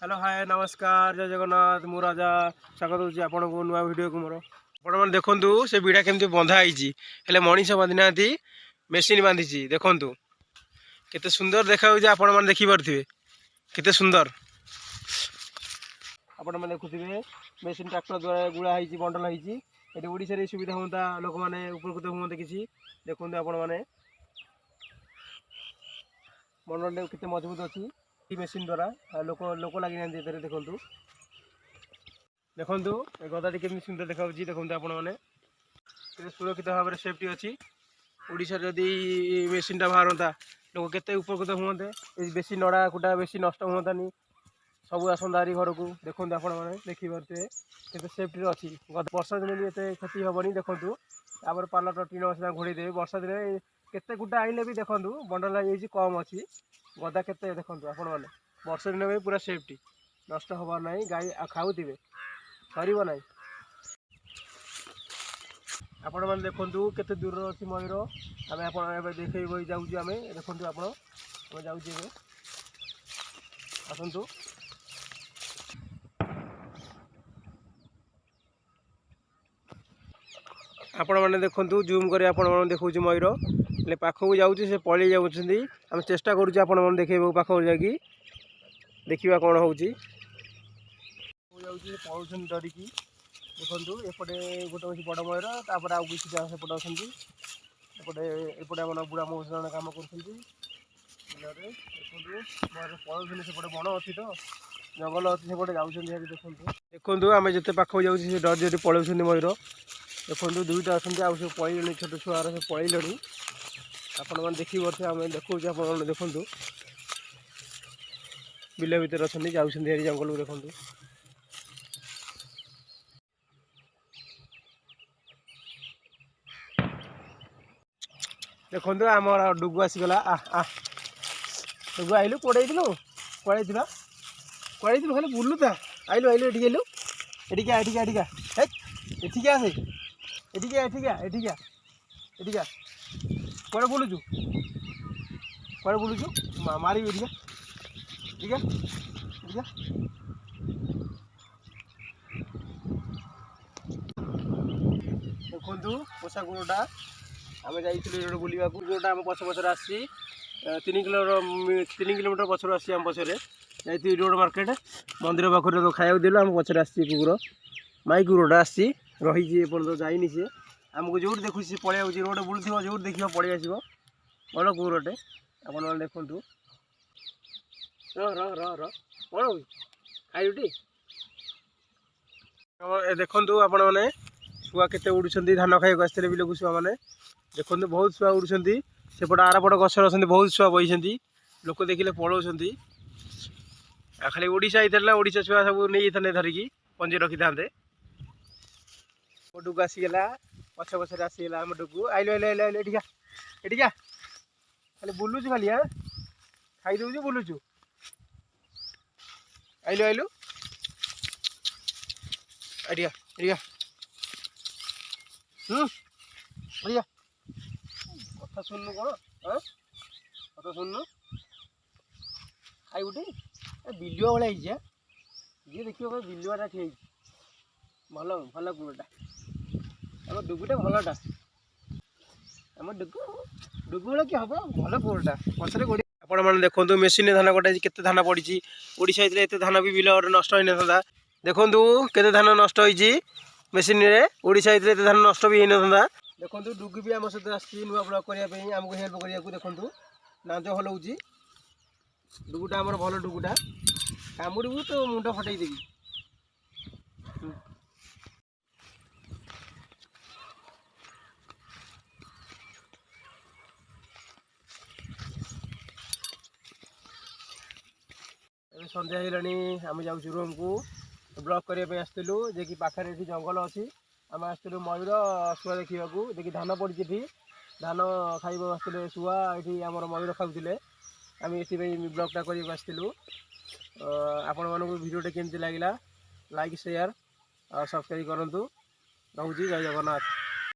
Hello hi नमस्कार जय जगन्नाथ मु राजा स्वागत होची आपण को नुआ वीडियो को मोर आपण मन देखंतु से बिड़ा केमती बंधा आईची हेले मनीष बांधी नांती मेसिन बांधीची देखंतु केते सुंदर देखा होची आपण मन देखि परथिबे केते सुंदर आपण मन देखुथिबे मेसिन ट्रैक्टर द्वारा गुळा आईची बंडल आईची एटी ओडिसा रे सुविधा होता लोक माने उपकृत होते किसी देखंतु आपण माने बंडल केते मजबूत अछि मेसिन द्वारा लोक लोक लगी देखु देखु गदाटी केमी सुंदर देखा देखते आपण मैंने सुरक्षित भाव में सेफ्टी अच्छी ओडिशा जदि मेसीनटा बाहरता लोक केते उपकृत हुए बेसी नड़ा कुटा बेसी नष्ट हुआनी सब आसंदारी घर को देखते आपण मैंने देखिपे केते सेफ्टी अच्छी वर्षा दिन भी एत क्षति हेनी देखूँ तापर पालट टीन घोड़े देवे वर्षा दिन केते गुटा आइले भी देखूँ बंडल कम अच्छी गदा केते देखूँ आपण मैंने वर्षा दिन में पूरा सेफ्टी नष्ट हबार ना गाई खाऊे सर ना आपण मैंने देखूँ केते दूर अच्छी मयूर आम आप देखे जाऊँ आम देखूँ आप जाऊँ आसतु आपण मैंने देखूँ जूम कर देखा मयूर हेल्ले पाखक जाऊँगी से पलि जाऊँगी आम चेष्टा करुचे आपण मैंने देखे पाखक जाकि देखा कौन हो पलून डरिकी देखु एपटे गोटे हूँ बड़ मयूर तापर आउ किसी सेपटे अच्छा एपटे आम बुढ़ा मौसा जन कम कर पलून सेपटे बण अच्छी तो जंगल अच्छी सेपटे जाऊँ देखु आम जिते पाखक जाऊँगी डर जब पलून मयूर देखो दुईटा अच्छा आउ सब पलि छोट छुआर सब पलि आपण मैंने देखी पारे आम देखा आप देखूँ बिल भितर अच्छा जाऊँ जंगल को देखूँ देखो आम डुगु आसीगला डुगु आइलु कड़े कड़े कड़े खाली बुलूता आइलु आइलु एटी आइलु एटिका एटिका एटिका एठिका आसे एठिका एठिका एठिका एठिका कड़े बुलुचु कड़े बुलुचु मारी एठिका एठिका एठिका देखु पोषा गुणटा आम जाइए बुलवा जोटा आम पछ पचर आसी 3 किलोमीटर पचर आसी आम पचर जाइए रोड मार्केट मंदिर पाखे खाया देलु आम पचर आसी कुकुर माई कुकुरटा आसी रही जाइनी सी आमको जो देखु सी पलि आऊँ रोड बुलूथ जो देख पलि आस भल कुकुरटे आप देखु कौन खाइटी देखु आपण मैंने छुआ केते उड़ुछंती धान खाइक आसते बिलक छुआ मैंने देखो बहुत छुआ उड़ुछंती सेपटे आरपट गछर अच्छा बहुत छुआ बही लोक देखिले पलाउंट खाली ओडिशा ना ओडिशा छुआ सब नहीं धरिकी पंजे रखी था डुगु आसीगला पछ पछे आसीगला आम डुगु आइलो आइलो आइलो आइलो एटिका एटिका खाली बुलुचु खाली हाँ खाई दौचु बुलुचु आइलो आइलो एटिका एटिका एटिका कथा सुननु कौन हाँ कथा सुननु खाई उठे बिलुआ भाई जी देखिए बिलुआटा ठीक भल भल कुकुरटा आम डुगुटा भलटा आम डुगु डुगु भाई किए हम भल कुकुरटा पछे गोड़ी आपण मैंने देखो मेसीन धान कटाई केते धान पड़ी ओडिशा एत धान भी बिल नष्ट होना था देखु केते धान नष्ट होती मेसीन ओडिशा एत धान नष्ट भी होना था देखो डुगु भी आम सहित आसी नुआ ब्लॉग करने आमको हेल्प करने देखो नाज हलाऊँगी डुगुटा आमर भल डुगुटा कामुड़ू तो मुंड फटईदेवी सन्ध्या है आम जाऊँ रूम को ब्लॉक करने आसलु जे कि पाखे ये जंगल अच्छी आम आसलु मयूर शुआ देखा देखिए धान पड़ी धान खाइब आसते शुआ ये आम मयूर खाऊले आम ये ब्लॉगटा करने आसलु आपण मानक भिडियोटे केमती लगे लाइक शेयर और सब्सक्राइब करूँ रोचे जय जगन्नाथ।